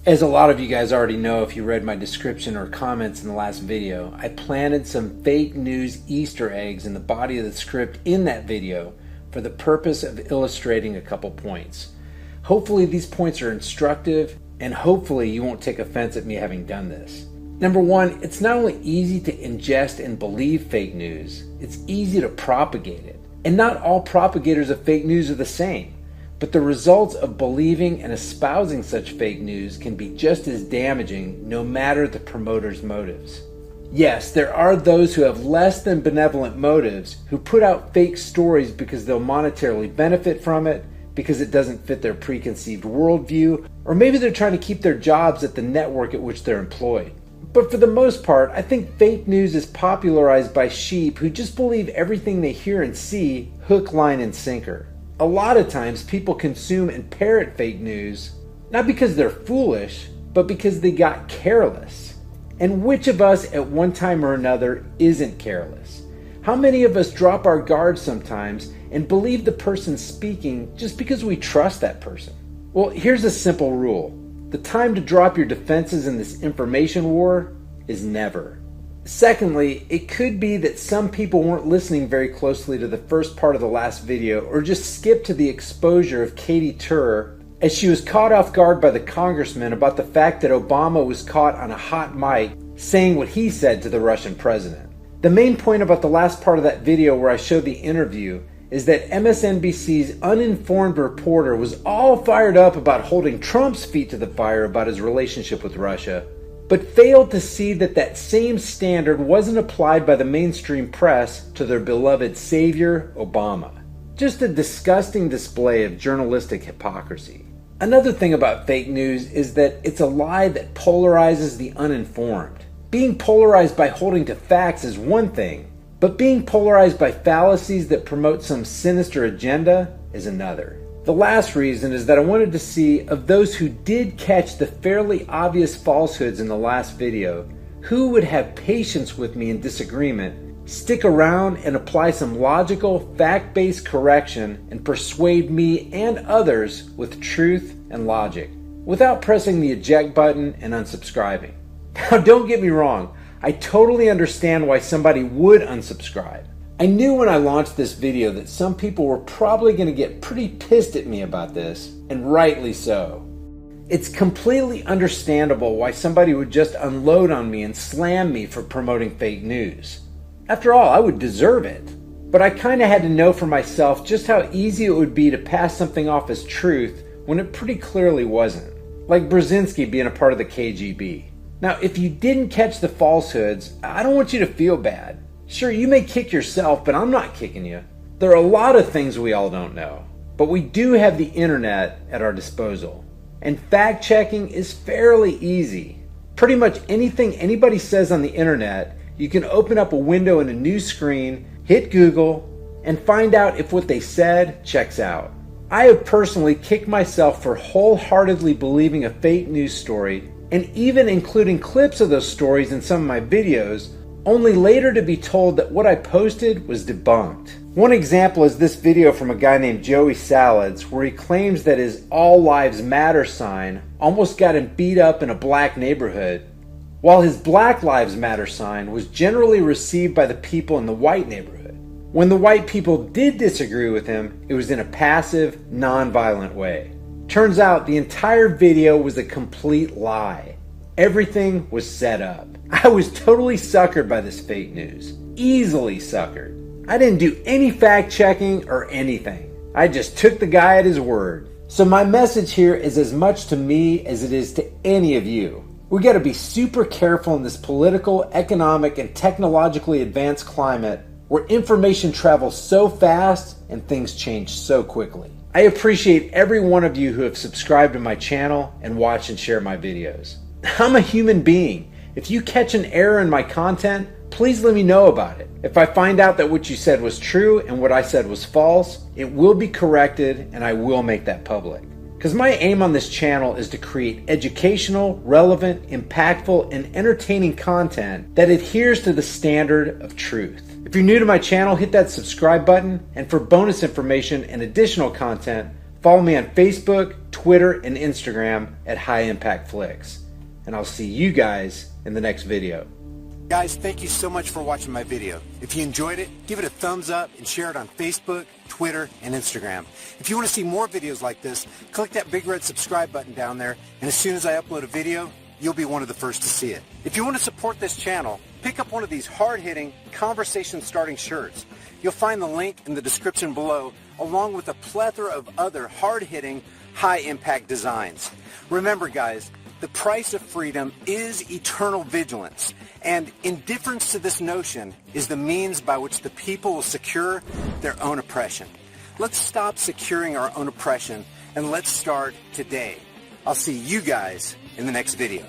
As a lot of you guys already know if you read my description or comments in the last video, I planted some fake news Easter eggs in the body of the script in that video for the purpose of illustrating a couple points. Hopefully these points are instructive, and hopefully you won't take offense at me having done this. Number one, it's not only easy to ingest and believe fake news, it's easy to propagate it. And not all propagators of fake news are the same. But the results of believing and espousing such fake news can be just as damaging no matter the promoter's motives. Yes, there are those who have less than benevolent motives who put out fake stories because they'll monetarily benefit from it, because it doesn't fit their preconceived worldview, or maybe they're trying to keep their jobs at the network at which they're employed. But for the most part, I think fake news is popularized by sheep who just believe everything they hear and see, hook, line, and sinker. A lot of times people consume and parrot fake news, not because they're foolish, but because they got careless. And which of us at one time or another isn't careless? How many of us drop our guard sometimes and believe the person speaking just because we trust that person? Well, here's a simple rule. The time to drop your defenses in this information war is never. Secondly, it could be that some people weren't listening very closely to the first part of the last video or just skipped to the exposure of Katy Tur as she was caught off guard by the congressman about the fact that Obama was caught on a hot mic saying what he said to the Russian president. The main point about the last part of that video where I showed the interview is that MSNBC's uninformed reporter was all fired up about holding Trump's feet to the fire about his relationship with Russia, but failed to see that that same standard wasn't applied by the mainstream press to their beloved savior, Obama. Just a disgusting display of journalistic hypocrisy. Another thing about fake news is that it's a lie that polarizes the uninformed. Being polarized by holding to facts is one thing, but being polarized by fallacies that promote some sinister agenda is another. The last reason is that I wanted to see, of those who did catch the fairly obvious falsehoods in the last video, who would have patience with me in disagreement, stick around and apply some logical, fact-based correction and persuade me and others with truth and logic, without pressing the eject button and unsubscribing. Now don't get me wrong, I totally understand why somebody would unsubscribe. I knew when I launched this video that some people were probably going to get pretty pissed at me about this, and rightly so. It's completely understandable why somebody would just unload on me and slam me for promoting fake news. After all, I would deserve it. But I kind of had to know for myself just how easy it would be to pass something off as truth when it pretty clearly wasn't. Like Brzezinski being a part of the KGB. Now, if you didn't catch the falsehoods, I don't want you to feel bad. Sure, you may kick yourself, but I'm not kicking you. There are a lot of things we all don't know, but we do have the internet at our disposal. And fact checking is fairly easy. Pretty much anything anybody says on the internet, you can open up a window in a new screen, hit Google, and find out if what they said checks out. I have personally kicked myself for wholeheartedly believing a fake news story, and even including clips of those stories in some of my videos, only later to be told that what I posted was debunked. One example is this video from a guy named Joey Salads, where he claims that his All Lives Matter sign almost got him beat up in a black neighborhood, while his Black Lives Matter sign was generally received by the people in the white neighborhood. When the white people did disagree with him, it was in a passive, non-violent way. Turns out the entire video was a complete lie. Everything was set up. I was totally suckered by this fake news. Easily suckered. I didn't do any fact checking or anything. I just took the guy at his word. So my message here is as much to me as it is to any of you. We got to be super careful in this political, economic, and technologically advanced climate where information travels so fast and things change so quickly. I appreciate every one of you who have subscribed to my channel and watch and share my videos. I'm a human being. If you catch an error in my content, please let me know about it. If I find out that what you said was true and what I said was false, it will be corrected and I will make that public. Because my aim on this channel is to create educational, relevant, impactful, and entertaining content that adheres to the standard of truth. If you're new to my channel, hit that subscribe button, and for bonus information and additional content, Follow me on Facebook, Twitter, and Instagram at High Impact Flicks. And I'll see you guys in the next video. Guys, thank you so much for watching my video. If you enjoyed it, give it a thumbs up and share it on Facebook, Twitter, and Instagram. If you want to see more videos like this, click that big red subscribe button down there, and as soon as I upload a video, you'll be one of the first to see it. If you want to support this channel, pick up one of these hard-hitting, conversation-starting shirts. You'll find the link in the description below, along with a plethora of other hard-hitting, high-impact designs. Remember, guys, the price of freedom is eternal vigilance, and indifference to this notion is the means by which the people will secure their own oppression. Let's stop securing our own oppression, and let's start today. I'll see you guys in the next video.